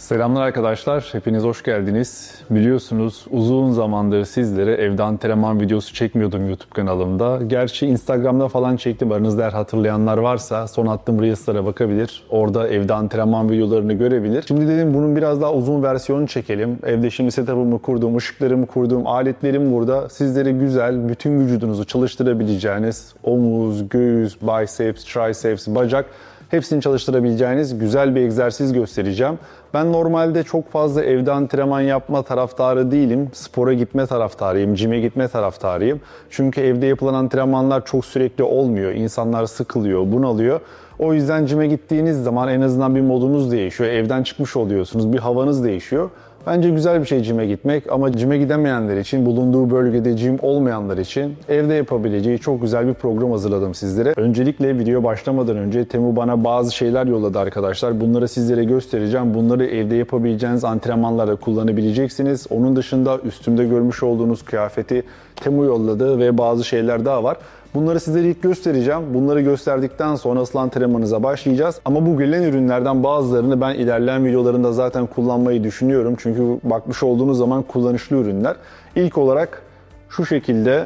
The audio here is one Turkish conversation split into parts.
Selamlar arkadaşlar, hepiniz hoş geldiniz. Biliyorsunuz uzun zamandır sizlere evde antrenman videosu çekmiyordum YouTube kanalımda. Gerçi Instagram'da falan çektim, aranızda eğer hatırlayanlar varsa son attığım Reels'lara bakabilir. Orada evde antrenman videolarını görebilir. Şimdi dedim bunun biraz daha uzun versiyonunu çekelim. Evde şimdi setup'ımı kurdum, ışıklarımı kurdum, aletlerim burada. Sizlere güzel, bütün vücudunuzu çalıştırabileceğiniz omuz, göğüs, biceps, triceps, bacak hepsini çalıştırabileceğiniz güzel bir egzersiz göstereceğim. Ben normalde çok fazla evde antrenman yapma taraftarı değilim. Spora gitme taraftarıyım, cime gitme taraftarıyım. Çünkü evde yapılan antrenmanlar çok sürekli olmuyor. İnsanlar sıkılıyor, bunalıyor. O yüzden cime gittiğiniz zaman en azından bir modunuz değişiyor. Evden çıkmış oluyorsunuz, bir havanız değişiyor. Bence güzel bir şey cime gitmek ama cime gidemeyenler için, bulunduğu bölgede cim olmayanlar için evde yapabileceği çok güzel bir program hazırladım sizlere. Öncelikle video başlamadan önce Temu bana bazı şeyler yolladı arkadaşlar. Bunları sizlere göstereceğim. Bunları evde yapabileceğiniz antrenmanlarda kullanabileceksiniz. Onun dışında üstümde görmüş olduğunuz kıyafeti Temu yolladı ve bazı şeyler daha var. Bunları sizlere ilk göstereceğim. Bunları gösterdikten sonra asıl antrenmanınıza başlayacağız. Ama bu gelen ürünlerden bazılarını ben ilerleyen videolarında zaten kullanmayı düşünüyorum. Çünkü bakmış olduğunuz zaman kullanışlı ürünler. İlk olarak şu şekilde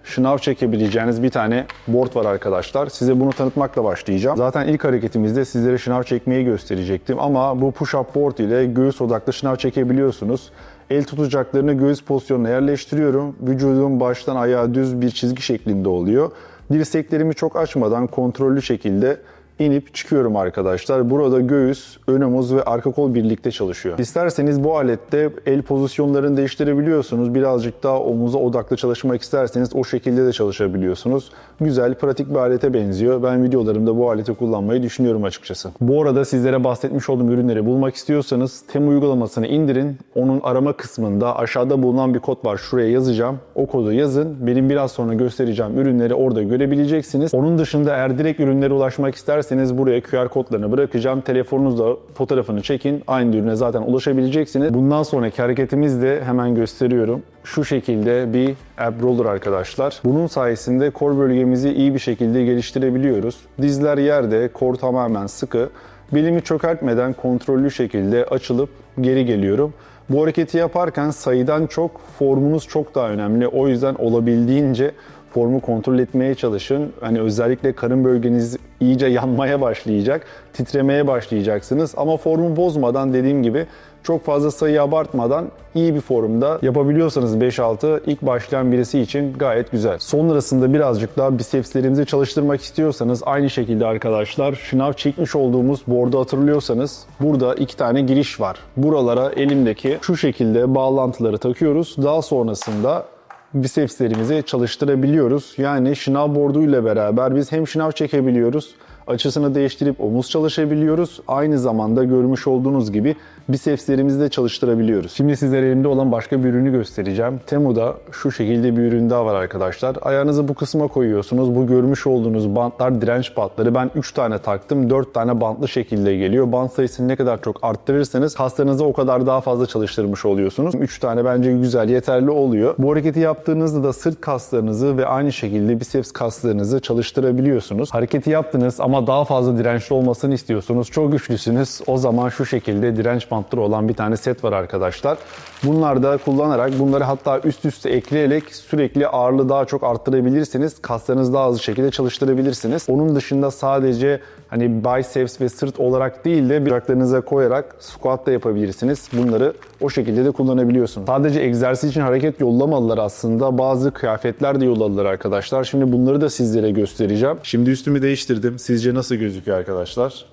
şınav çekebileceğiniz bir tane board var arkadaşlar. Size bunu tanıtmakla başlayacağım. Zaten ilk hareketimizde sizlere şınav çekmeyi gösterecektim. Ama bu push-up board ile göğüs odaklı şınav çekebiliyorsunuz. El tutacaklarını göğüs pozisyonuna yerleştiriyorum. Vücudum baştan ayağa düz bir çizgi şeklinde oluyor. Dirseklerimi çok açmadan kontrollü şekilde inip çıkıyorum arkadaşlar. Burada göğüs, ön omuz ve arka kol birlikte çalışıyor. İsterseniz bu alette el pozisyonlarını değiştirebiliyorsunuz. Birazcık daha omuza odaklı çalışmak isterseniz o şekilde de çalışabiliyorsunuz. Güzel, pratik bir alete benziyor. Ben videolarımda bu aleti kullanmayı düşünüyorum açıkçası. Bu arada sizlere bahsetmiş olduğum ürünleri bulmak istiyorsanız Temu uygulamasını indirin. Onun arama kısmında aşağıda bulunan bir kod var. Şuraya yazacağım. O kodu yazın. Benim biraz sonra göstereceğim ürünleri orada görebileceksiniz. Onun dışında eğer direkt ürünlere ulaşmak isterseniz buraya QR kodlarını bırakacağım. Telefonunuzla fotoğrafını çekin. Aynı ürüne zaten ulaşabileceksiniz. Bundan sonraki hareketimiz de hemen gösteriyorum. Şu şekilde bir ab roller arkadaşlar. Bunun sayesinde kor bölgemizi iyi bir şekilde geliştirebiliyoruz. Dizler yerde, kor tamamen sıkı. Belimi çökertmeden kontrollü şekilde açılıp geri geliyorum. Bu hareketi yaparken sayıdan çok formunuz çok daha önemli. O yüzden olabildiğince formu kontrol etmeye çalışın. Hani özellikle karın bölgeniz iyice yanmaya başlayacak, titremeye başlayacaksınız. Ama formu bozmadan dediğim gibi çok fazla sayı abartmadan iyi bir formda yapabiliyorsanız 5-6 ilk başlayan birisi için gayet güzel. Sonrasında birazcık daha bisepslerimizi çalıştırmak istiyorsanız aynı şekilde arkadaşlar şınav çekmiş olduğumuz board'u hatırlıyorsanız burada iki tane giriş var. Buralara elimdeki şu şekilde bağlantıları takıyoruz. Daha sonrasında bisepslerimizi çalıştırabiliyoruz. Yani şınav boarduyla beraber biz hem şınav çekebiliyoruz, açısını değiştirip omuz çalışabiliyoruz. Aynı zamanda görmüş olduğunuz gibi bisepslerimizi de çalıştırabiliyoruz. Şimdi sizlere elimde olan başka bir ürünü göstereceğim. Temu'da şu şekilde bir ürün daha var arkadaşlar. Ayağınızı bu kısma koyuyorsunuz. Bu görmüş olduğunuz bantlar direnç bantları. Ben 3 tane taktım. 4 tane bantlı şekilde geliyor. Bant sayısını ne kadar çok arttırırsanız kaslarınızı o kadar daha fazla çalıştırmış oluyorsunuz. 3 tane bence güzel, yeterli oluyor. Bu hareketi yaptığınızda da sırt kaslarınızı ve aynı şekilde biceps kaslarınızı çalıştırabiliyorsunuz. Hareketi yaptınız ama daha fazla dirençli olmasını istiyorsunuz. Çok güçlüsünüz. O zaman şu şekilde direnç bantları olan bir tane set var arkadaşlar. Bunlar da kullanarak bunları hatta üst üste ekleyerek sürekli ağırlığı daha çok arttırabilirsiniz. Kaslarınızı daha hızlı şekilde çalıştırabilirsiniz. Onun dışında sadece hani biceps ve sırt olarak değil de bacaklarınıza koyarak squat da yapabilirsiniz. Bunları o şekilde de kullanabiliyorsunuz. Sadece egzersiz için hareket yollamadılar aslında. Bazı kıyafetler de yolladılar arkadaşlar. Şimdi bunları da sizlere göstereceğim. Şimdi üstümü değiştirdim. Sizce nasıl gözüküyor arkadaşlar?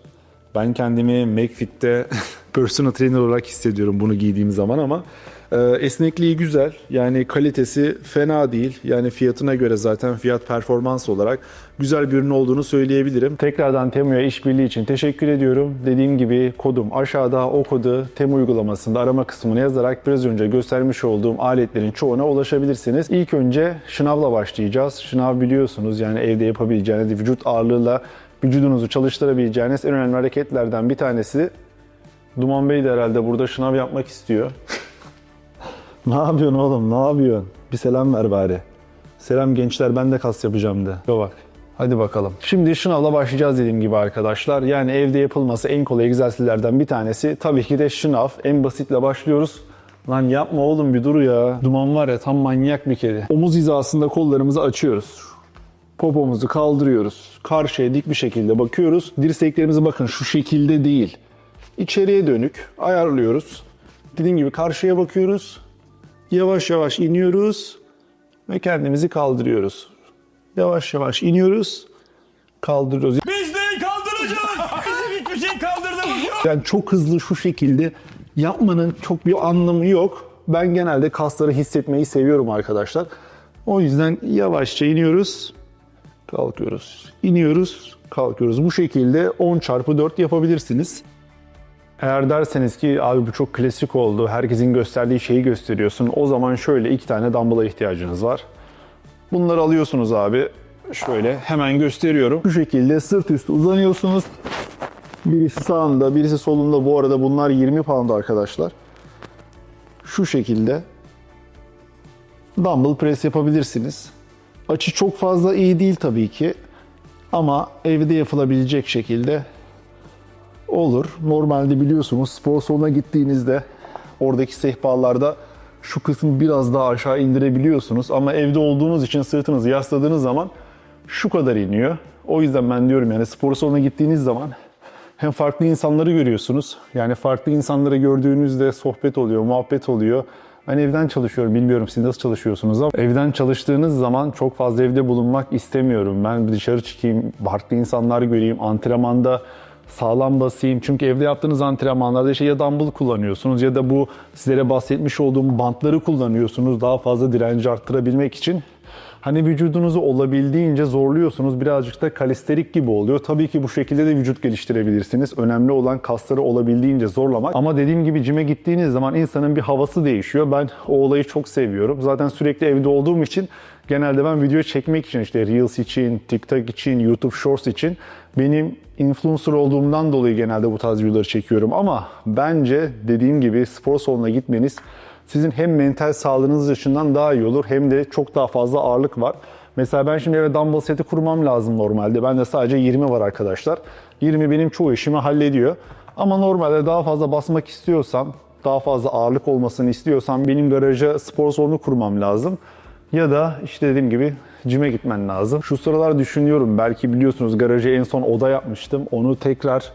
Ben kendimi McFit'te personal trainer olarak hissediyorum bunu giydiğim zaman ama esnekliği güzel. Yani kalitesi fena değil. Yani fiyatına göre zaten fiyat performans olarak güzel bir ürün olduğunu söyleyebilirim. Tekrardan Temu'ya işbirliği için teşekkür ediyorum. Dediğim gibi kodum aşağıda. O kodu Temu uygulamasında arama kısmına yazarak biraz önce göstermiş olduğum aletlerin çoğuna ulaşabilirsiniz. İlk önce şınavla başlayacağız. Şınav biliyorsunuz yani evde yapabileceğiniz vücut ağırlığıyla vücudunuzu çalıştırabileceğiniz en önemli hareketlerden bir tanesi. Duman Bey de herhalde burada şınav yapmak istiyor. Ne yapıyorsun oğlum? Ne yapıyorsun? Bir selam ver bari. Selam gençler, ben de kas yapacağım de. Bak. Hadi bakalım. Şimdi şınavla başlayacağız dediğim gibi arkadaşlar. Yani evde yapılması en kolay egzersizlerden bir tanesi. Tabii ki de şınav. En basitle başlıyoruz. Lan yapma oğlum, bir dur ya. Duman var ya, tam manyak bir kedi. Omuz hizasında kollarımızı açıyoruz. Popomuzu kaldırıyoruz. Karşıya dik bir şekilde bakıyoruz. Dirseklerimizi bakın şu şekilde değil, İçeriye dönük ayarlıyoruz. Dediğim gibi karşıya bakıyoruz. Yavaş yavaş iniyoruz ve kendimizi kaldırıyoruz. Yavaş yavaş iniyoruz, kaldırıyoruz. Biz neyi kaldıracağız? Bizim hiçbir şey kaldırdığımız yok. Yani çok hızlı şu şekilde yapmanın çok bir anlamı yok. Ben genelde kasları hissetmeyi seviyorum arkadaşlar. O yüzden yavaşça iniyoruz, kalkıyoruz. İniyoruz, kalkıyoruz. Bu şekilde 10x4 yapabilirsiniz. Eğer derseniz ki abi bu çok klasik oldu, herkesin gösterdiği şeyi gösteriyorsun, o zaman şöyle 2 tane dumbbell'a ihtiyacınız var. Bunları alıyorsunuz abi. Şöyle hemen gösteriyorum. Şu şekilde sırt üstü uzanıyorsunuz. Birisi sağında, birisi solunda. Bu arada bunlar 20 pound arkadaşlar. Şu şekilde dumbbell press yapabilirsiniz. Açı çok fazla iyi değil tabii ki. Ama evde yapılabilecek şekilde olur. Normalde biliyorsunuz spor salonuna gittiğinizde oradaki sehpalarda şu kısmı biraz daha aşağı indirebiliyorsunuz. Ama evde olduğunuz için sırtınızı yasladığınız zaman şu kadar iniyor. O yüzden ben diyorum yani spor salonuna gittiğiniz zaman hem farklı insanları görüyorsunuz. Yani farklı insanları gördüğünüzde sohbet oluyor, muhabbet oluyor. Ben evden çalışıyorum. Bilmiyorum siz nasıl çalışıyorsunuz ama evden çalıştığınız zaman çok fazla evde bulunmak istemiyorum. Ben dışarı çıkayım, farklı insanlar göreyim, antrenmanda sağlam basayım. Çünkü evde yaptığınız antrenmanlarda işte ya dumbbell kullanıyorsunuz ya da bu sizlere bahsetmiş olduğum bantları kullanıyorsunuz. Daha fazla direnci arttırabilmek için. Hani vücudunuzu olabildiğince zorluyorsunuz. Birazcık da kalisterik gibi oluyor. Tabii ki bu şekilde de vücut geliştirebilirsiniz. Önemli olan kasları olabildiğince zorlamak. Ama dediğim gibi cime gittiğiniz zaman insanın bir havası değişiyor. Ben o olayı çok seviyorum. Zaten sürekli evde olduğum için genelde ben video çekmek için işte Reels için, TikTok için, YouTube Shorts için benim influencer olduğumdan dolayı genelde bu tarz videoları çekiyorum. Ama bence dediğim gibi spor salonuna gitmeniz sizin hem mental sağlığınız açısından daha iyi olur hem de çok daha fazla ağırlık var. Mesela ben şimdi eve dumbbell seti kurmam lazım normalde. Bende sadece 20 var arkadaşlar. 20 benim çoğu işimi hallediyor. Ama normalde daha fazla basmak istiyorsam, daha fazla ağırlık olmasını istiyorsam benim garaja spor salonu kurmam lazım. Ya da işte dediğim gibi cime gitmen lazım. Şu sıralar düşünüyorum, belki biliyorsunuz garaja en son oda yapmıştım. Onu tekrar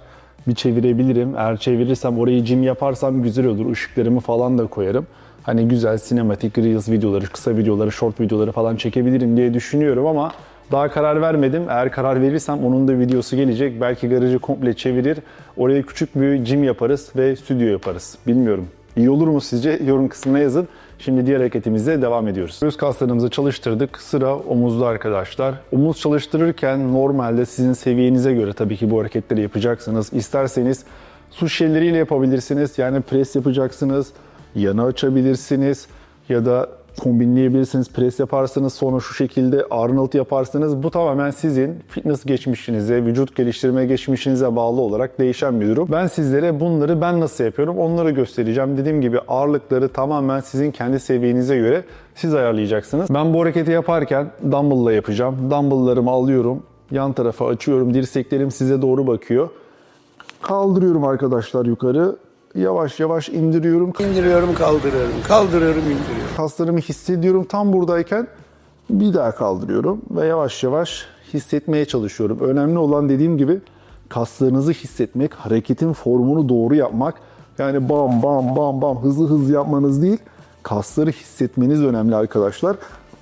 bir çevirebilirim. Eğer çevirirsem orayı gym yaparsam güzel olur. Işıklarımı falan da koyarım. Hani güzel sinematik Reels videoları, kısa videoları, short videoları falan çekebilirim diye düşünüyorum ama daha karar vermedim. Eğer karar verirsem onun da videosu gelecek. Belki garajı komple çevirir. Oraya küçük bir gym yaparız ve stüdyo yaparız. Bilmiyorum. İyi olur mu sizce? Yorum kısmına yazın. Şimdi diğer hareketimizle devam ediyoruz. Göğüs kaslarımızı çalıştırdık. Sıra omuzda arkadaşlar. Omuz çalıştırırken normalde sizin seviyenize göre tabii ki bu hareketleri yapacaksınız. İsterseniz su şişeleriyle yapabilirsiniz. Yani pres yapacaksınız. Yana açabilirsiniz. Ya da kombinleyebilirsiniz. Pres yaparsınız. Sonra şu şekilde Arnold yaparsınız. Bu tamamen sizin fitness geçmişinize, vücut geliştirme geçmişinize bağlı olarak değişen bir durum. Ben sizlere bunları ben nasıl yapıyorum onları göstereceğim. Dediğim gibi ağırlıkları tamamen sizin kendi seviyenize göre siz ayarlayacaksınız. Ben bu hareketi yaparken dumbbell ile yapacağım. Dumbbell'larımı alıyorum. Yan tarafa açıyorum. Dirseklerim size doğru bakıyor. Kaldırıyorum arkadaşlar yukarı. Yavaş yavaş indiriyorum. İndiriyorum, kaldırıyorum. Kaldırıyorum, indiriyorum. Kaslarımı hissediyorum tam buradayken bir daha kaldırıyorum ve yavaş yavaş hissetmeye çalışıyorum. Önemli olan dediğim gibi kaslarınızı hissetmek, hareketin formunu doğru yapmak. Yani bam bam bam bam hızlı hızlı yapmanız değil, kasları hissetmeniz önemli arkadaşlar.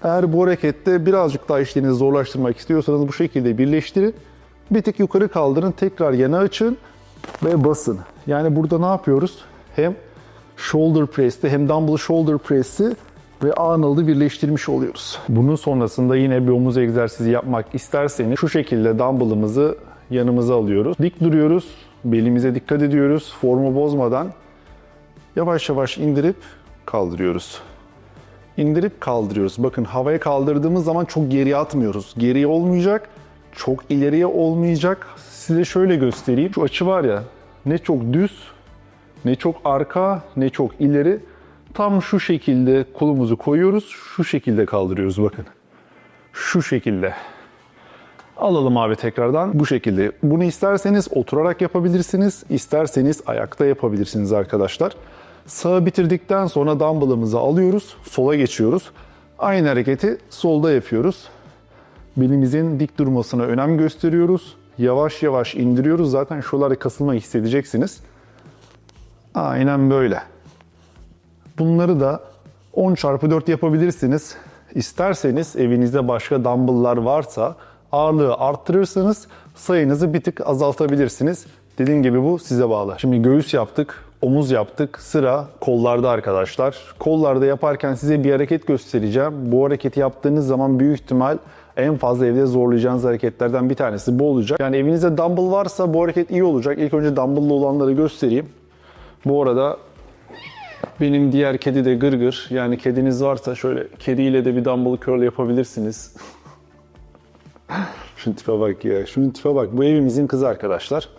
Eğer bu harekette birazcık daha işlerinizi zorlaştırmak istiyorsanız bu şekilde birleştirin. Bir tık yukarı kaldırın, tekrar yana açın ve basın. Yani burada ne yapıyoruz? Hem shoulder press'te hem dumbbell shoulder press'i ve Arnold'u birleştirmiş oluyoruz. Bunun sonrasında yine bir omuz egzersizi yapmak isterseniz şu şekilde dumbbell'ımızı yanımıza alıyoruz. Dik duruyoruz. Belimize dikkat ediyoruz. Formu bozmadan yavaş yavaş indirip kaldırıyoruz. İndirip kaldırıyoruz. Bakın havaya kaldırdığımız zaman çok geriye atmıyoruz. Geriye olmayacak, çok ileriye olmayacak. Size şöyle göstereyim. Şu açı var ya, ne çok düz, ne çok arka, ne çok ileri. Tam şu şekilde kolumuzu koyuyoruz, şu şekilde kaldırıyoruz bakın. Şu şekilde. Alalım abi tekrardan bu şekilde. Bunu isterseniz oturarak yapabilirsiniz, isterseniz ayakta yapabilirsiniz arkadaşlar. Sağı bitirdikten sonra dumbbell'ımızı alıyoruz, sola geçiyoruz. Aynı hareketi solda yapıyoruz. Belimizin dik durmasına önem gösteriyoruz. Yavaş yavaş indiriyoruz. Zaten şuralarda kasılma hissedeceksiniz. Aynen böyle. Bunları da 10x4 yapabilirsiniz. İsterseniz evinizde başka dumbbell'lar varsa ağırlığı arttırırsanız sayınızı bir tık azaltabilirsiniz. Dediğim gibi bu size bağlı. Şimdi göğüs yaptık, omuz yaptık. Sıra kollarda arkadaşlar. Kollarda yaparken size bir hareket göstereceğim. Bu hareketi yaptığınız zaman büyük ihtimal en fazla evde zorlayacağınız hareketlerden bir tanesi bu olacak. Yani evinizde dumbbell varsa bu hareket iyi olacak. İlk önce dumbbell'lı olanları göstereyim. Bu arada benim diğer kedi de Gırgır. Yani kediniz varsa şöyle kediyle de bir dumbbell curl yapabilirsiniz. Şunun tipe bak ya. Şunun tipe bak. Bu evimizin kızı arkadaşlar.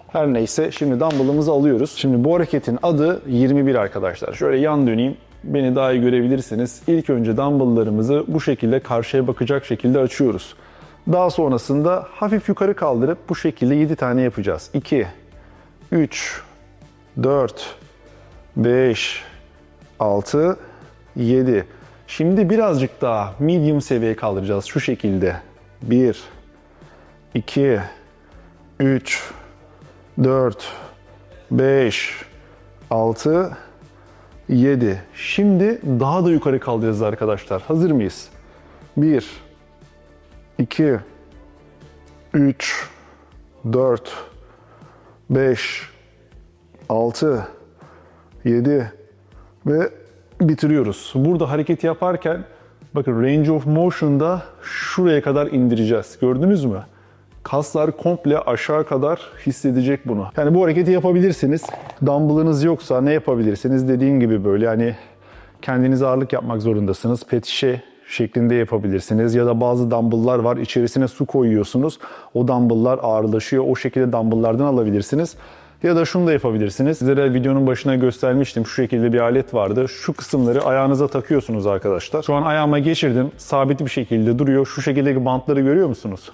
Her neyse şimdi dumbbell'ımızı alıyoruz. Şimdi bu hareketin adı 21 arkadaşlar. Şöyle yan döneyim. Beni daha iyi görebilirsiniz. İlk önce dumbbell'larımızı bu şekilde karşıya bakacak şekilde açıyoruz. Daha sonrasında hafif yukarı kaldırıp bu şekilde 7 tane yapacağız. 2, 3, 4, 5, 6, 7. Şimdi birazcık daha medium seviyeye kaldıracağız şu şekilde. 1, 2, 3, 4, 5, 6, 7. Şimdi daha da yukarı kaldıracağız arkadaşlar. Hazır mıyız? 1, 2, 3, 4, 5, 6, 7 ve bitiriyoruz. Burada hareket yaparken bakın range of motion'da şuraya kadar indireceğiz. Gördünüz mü? Kaslar komple aşağı kadar hissedecek bunu. Yani bu hareketi yapabilirsiniz. Dumbbell'ınız yoksa ne yapabilirsiniz? Dediğim gibi böyle yani kendiniz ağırlık yapmak zorundasınız. Pet şişe şeklinde yapabilirsiniz. Ya da bazı dumbbell'lar var. İçerisine su koyuyorsunuz. O dumbbell'lar ağırlaşıyor. O şekilde dumbbell'lardan alabilirsiniz. Ya da şunu da yapabilirsiniz. Sizlere videonun başına göstermiştim. Şu şekilde bir alet vardı. Şu kısımları ayağınıza takıyorsunuz arkadaşlar. Şu an ayağıma geçirdim. Sabit bir şekilde duruyor. Şu şekildeki bantları görüyor musunuz?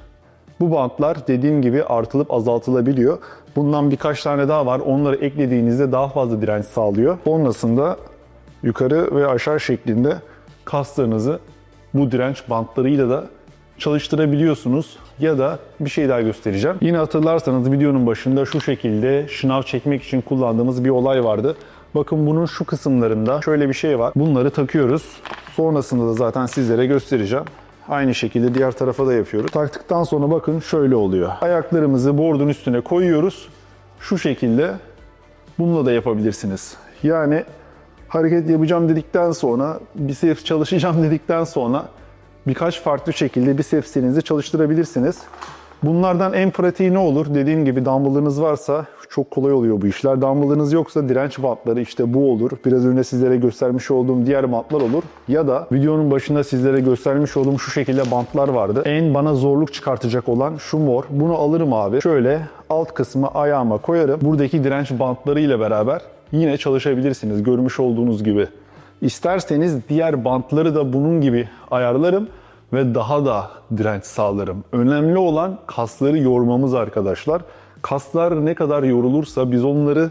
Bu bantlar dediğim gibi artılıp azaltılabiliyor. Bundan birkaç tane daha var. Onları eklediğinizde daha fazla direnç sağlıyor. Sonrasında yukarı ve aşağı şeklinde kaslarınızı bu direnç bantlarıyla da çalıştırabiliyorsunuz. Ya da bir şey daha göstereceğim. Yine hatırlarsanız videonun başında şu şekilde şınav çekmek için kullandığımız bir olay vardı. Bakın bunun şu kısımlarında şöyle bir şey var. Bunları takıyoruz. Sonrasında da zaten sizlere göstereceğim. Aynı şekilde diğer tarafa da yapıyoruz. Taktıktan sonra bakın şöyle oluyor. Ayaklarımızı board'un üstüne koyuyoruz. Şu şekilde bununla da yapabilirsiniz. Yani hareket yapacağım dedikten sonra, biceps çalışacağım dedikten sonra birkaç farklı şekilde bicepsinizi çalıştırabilirsiniz. Bunlardan en pratiği ne olur? Dediğim gibi dumbbell'ınız varsa çok kolay oluyor bu işler. Dumbbell'ınız yoksa direnç bantları işte bu olur. Biraz önce sizlere göstermiş olduğum diğer bantlar olur. Ya da videonun başında sizlere göstermiş olduğum şu şekilde bantlar vardı. En bana zorluk çıkartacak olan şu mor. Bunu alırım abi. Şöyle alt kısmı ayağıma koyarım. Buradaki direnç bantları ile beraber yine çalışabilirsiniz. Görmüş olduğunuz gibi. İsterseniz diğer bantları da bunun gibi ayarlarım ve daha da direnç sağlarım. Önemli olan kasları yormamız arkadaşlar. Kaslar ne kadar yorulursa biz onları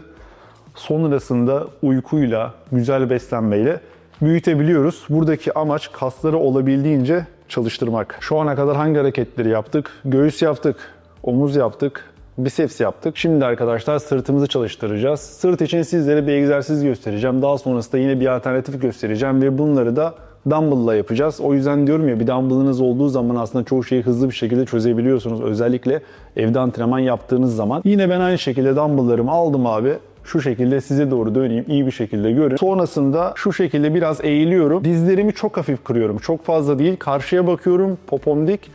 sonrasında uykuyla, güzel beslenmeyle büyütebiliyoruz. Buradaki amaç kasları olabildiğince çalıştırmak. Şu ana kadar hangi hareketleri yaptık? Göğüs yaptık, omuz yaptık, biceps yaptık. Şimdi arkadaşlar sırtımızı çalıştıracağız. Sırt için sizlere bir egzersiz göstereceğim. Daha sonrasında yine bir alternatif göstereceğim ve bunları da dumbbell'la yapacağız. O yüzden diyorum ya bir dumbbell'ınız olduğu zaman aslında çoğu şeyi hızlı bir şekilde çözebiliyorsunuz. Özellikle evde antrenman yaptığınız zaman. Yine ben aynı şekilde dumbbell'larımı aldım abi. Şu şekilde size doğru döneyim. İyi bir şekilde görün. Sonrasında şu şekilde biraz eğiliyorum. Dizlerimi çok hafif kırıyorum. Çok fazla değil. Karşıya bakıyorum. Popom dik.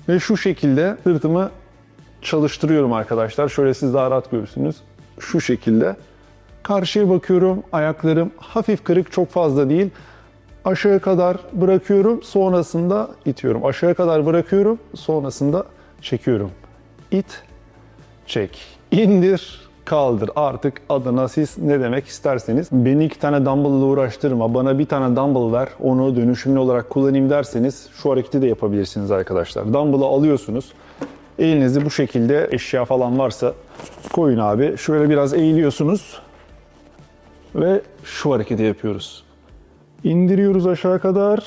Ve şu şekilde sırtımı çalıştırıyorum arkadaşlar. Şöyle siz daha rahat görürsünüz. Şu şekilde. Karşıya bakıyorum. Ayaklarım hafif kırık. Çok fazla değil. Aşağı kadar bırakıyorum. Sonrasında itiyorum. Aşağı kadar bırakıyorum. Sonrasında çekiyorum. İt. Çek. İndir. kaldır. Artık adına siz ne demek isterseniz. Beni 2 tane dumbbell ile uğraştırma, bana bir tane dumbbell ver, onu dönüşümlü olarak kullanayım derseniz şu hareketi de yapabilirsiniz arkadaşlar. Dumbbell'ı alıyorsunuz. Elinizi bu şekilde, eşya falan varsa koyun abi. Şöyle biraz eğiliyorsunuz ve şu hareketi yapıyoruz. İndiriyoruz aşağı kadar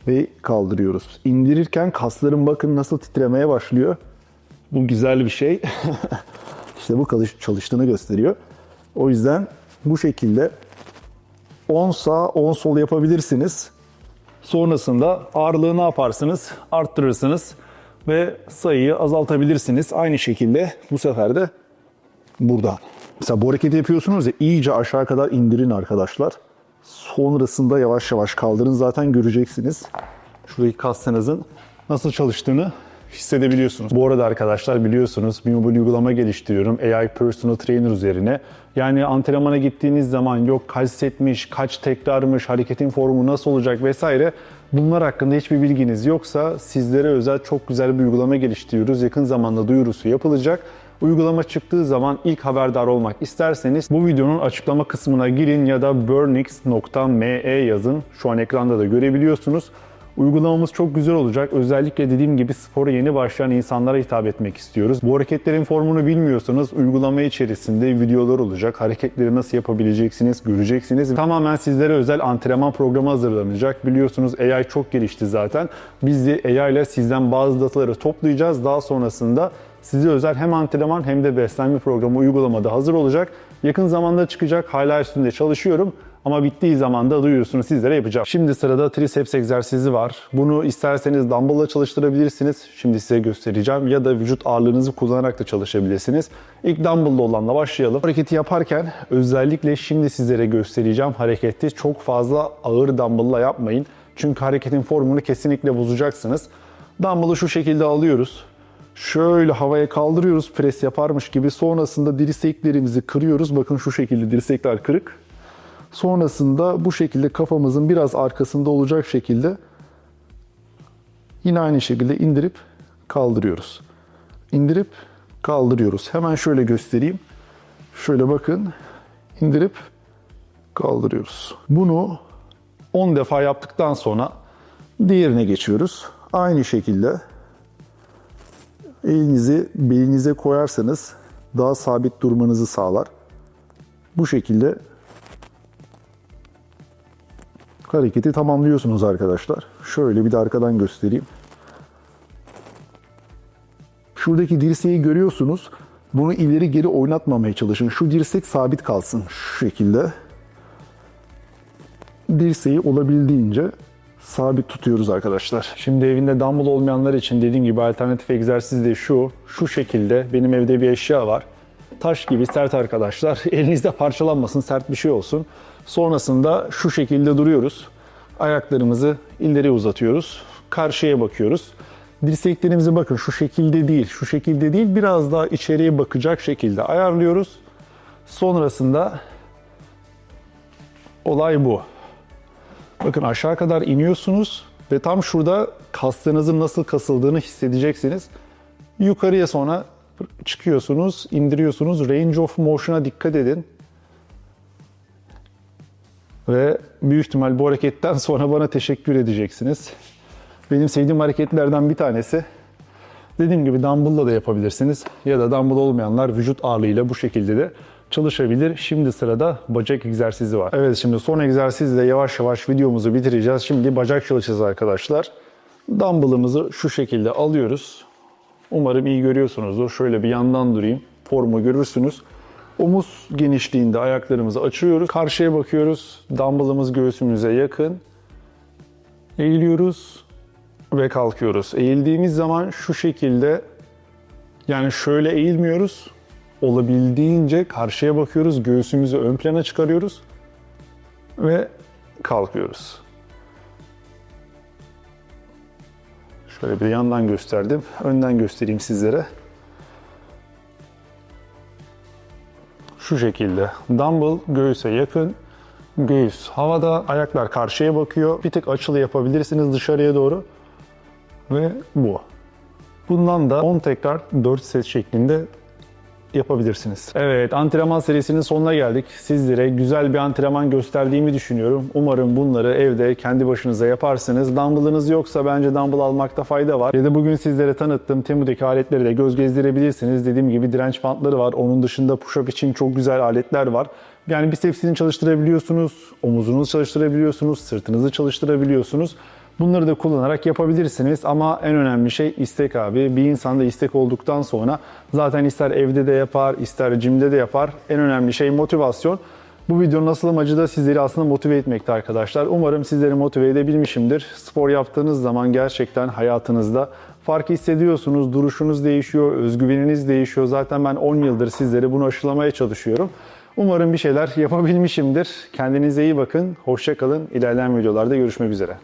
ve kaldırıyoruz. İndirirken kasların bakın nasıl titremeye başlıyor. Bu güzel bir şey. İşte bu çalıştığını gösteriyor. O yüzden bu şekilde 10 sağ 10 sol yapabilirsiniz. Sonrasında ağırlığı ne yaparsınız? Arttırırsınız ve sayıyı azaltabilirsiniz. Aynı şekilde bu sefer de burada. Mesela bu hareketi yapıyorsunuz ya, iyice aşağı kadar indirin arkadaşlar. Sonrasında yavaş yavaş kaldırın. Zaten göreceksiniz şuradaki kaslarınızın nasıl çalıştığını hissedebiliyorsunuz. Bu arada arkadaşlar biliyorsunuz bir mobil uygulama geliştiriyorum AI Personal Trainer üzerine. Yani antrenmana gittiğiniz zaman yok kaç setmiş, kaç tekrarmış, hareketin formu nasıl olacak vesaire. Bunlar hakkında hiçbir bilginiz yoksa sizlere özel çok güzel bir uygulama geliştiriyoruz. Yakın zamanda duyurusu yapılacak. Uygulama çıktığı zaman ilk haberdar olmak isterseniz bu videonun açıklama kısmına girin ya da burnix.me yazın. Şu an ekranda da görebiliyorsunuz. Uygulamamız çok güzel olacak. Özellikle dediğim gibi spora yeni başlayan insanlara hitap etmek istiyoruz. Bu hareketlerin formunu bilmiyorsanız uygulama içerisinde videolar olacak. Hareketleri nasıl yapabileceksiniz göreceksiniz. Tamamen sizlere özel antrenman programı hazırlanacak. Biliyorsunuz AI çok gelişti zaten. Biz de AI ile sizden bazı dataları toplayacağız. Daha sonrasında size özel hem antrenman hem de beslenme programı uygulamada hazır olacak. Yakın zamanda çıkacak. Hala üstünde çalışıyorum. Ama bittiği zaman da duyurusunu sizlere yapacağım. Şimdi sırada triceps egzersizi var. Bunu isterseniz dumbbell'la çalıştırabilirsiniz. Şimdi size göstereceğim. Ya da vücut ağırlığınızı kullanarak da çalışabilirsiniz. İlk dumbbell'la olanla başlayalım. Hareketi yaparken özellikle şimdi sizlere göstereceğim hareketi çok fazla ağır dumbbell'la yapmayın. Çünkü hareketin formunu kesinlikle bozacaksınız. Dumbbell'ı şu şekilde alıyoruz. Şöyle havaya kaldırıyoruz pres yaparmış gibi. Sonrasında dirseklerimizi kırıyoruz. Bakın şu şekilde dirsekler kırık. Sonrasında bu şekilde kafamızın biraz arkasında olacak şekilde yine aynı şekilde indirip kaldırıyoruz. İndirip kaldırıyoruz. Hemen şöyle göstereyim. Şöyle bakın. İndirip kaldırıyoruz. Bunu 10 defa yaptıktan sonra diğerine geçiyoruz. Aynı şekilde elinizi belinize koyarsanız daha sabit durmanızı sağlar. Bu şekilde hareketi tamamlıyorsunuz arkadaşlar. Şöyle bir de arkadan göstereyim. Şuradaki dirseği görüyorsunuz. Bunu ileri geri oynatmamaya çalışın. Şu dirsek sabit kalsın. Şu şekilde. Dirseği olabildiğince sabit tutuyoruz arkadaşlar. Şimdi evinde dumbbell olmayanlar için dediğim gibi alternatif egzersiz de şu şekilde. Benim evde bir eşya var. Taş gibi sert arkadaşlar. Elinizde parçalanmasın, sert bir şey olsun. Sonrasında şu şekilde duruyoruz. Ayaklarımızı ileri uzatıyoruz. Karşıya bakıyoruz. Dirseklerimizi bakın şu şekilde değil, şu şekilde değil. Biraz daha içeriye bakacak şekilde ayarlıyoruz. Sonrasında olay bu. Bakın aşağı kadar iniyorsunuz ve tam şurada kaslarınızın nasıl kasıldığını hissedeceksiniz. Yukarıya sonra çıkıyorsunuz, indiriyorsunuz. Range of motion'a dikkat edin. Ve büyük ihtimal bu hareketten sonra bana teşekkür edeceksiniz. Benim sevdiğim hareketlerden bir tanesi. Dediğim gibi dumbbell'la da yapabilirsiniz. Ya da dumbbell olmayanlar vücut ağırlığıyla bu şekilde de çalışabilir. Şimdi sırada bacak egzersizi var. Evet, şimdi son egzersizle yavaş yavaş videomuzu bitireceğiz. Şimdi bacak çalışacağız arkadaşlar. Dumbbell'ımızı şu şekilde alıyoruz. Umarım iyi görüyorsunuzdur. Şöyle bir yandan durayım. Formu görürsünüz. Omuz genişliğinde ayaklarımızı açıyoruz. Karşıya bakıyoruz. Dumbbell'ımız göğsümüze yakın. Eğiliyoruz ve kalkıyoruz. Eğildiğimiz zaman şu şekilde, yani şöyle eğilmiyoruz. Olabildiğince karşıya bakıyoruz. Göğsümüzü ön plana çıkarıyoruz ve kalkıyoruz. Şöyle bir yandan gösterdim. Önden göstereyim sizlere. Şu şekilde. Dumbbell göğüse yakın. Göğüs havada. Ayaklar karşıya bakıyor. Bir tık açılı yapabilirsiniz dışarıya doğru. Ve bu. Bundan da 10 tekrar 4 set şeklinde yapabilirsiniz. Evet, antrenman serisinin sonuna geldik. Sizlere güzel bir antrenman gösterdiğimi düşünüyorum. Umarım bunları evde kendi başınıza yaparsınız. Dumbbell'ınız yoksa bence dumbbell almakta fayda var. Ya da bugün sizlere tanıttığım Temu'daki aletleri de göz gezdirebilirsiniz. Dediğim gibi direnç bantları var. Onun dışında push-up için çok güzel aletler var. Yani bisepsini çalıştırabiliyorsunuz, omuzunuzu çalıştırabiliyorsunuz, sırtınızı çalıştırabiliyorsunuz. Bunları da kullanarak yapabilirsiniz ama en önemli şey istek abi. Bir insanda istek olduktan sonra zaten ister evde de yapar, ister jimde de yapar. En önemli şey motivasyon. Bu videonun asıl amacı da sizleri aslında motive etmekti arkadaşlar. Umarım sizleri motive edebilmişimdir. Spor yaptığınız zaman gerçekten hayatınızda fark hissediyorsunuz, duruşunuz değişiyor, özgüveniniz değişiyor. Zaten ben 10 yıldır sizlere bunu aşılamaya çalışıyorum. Umarım bir şeyler yapabilmişimdir. Kendinize iyi bakın, hoşça kalın. İlerleyen videolarda görüşmek üzere.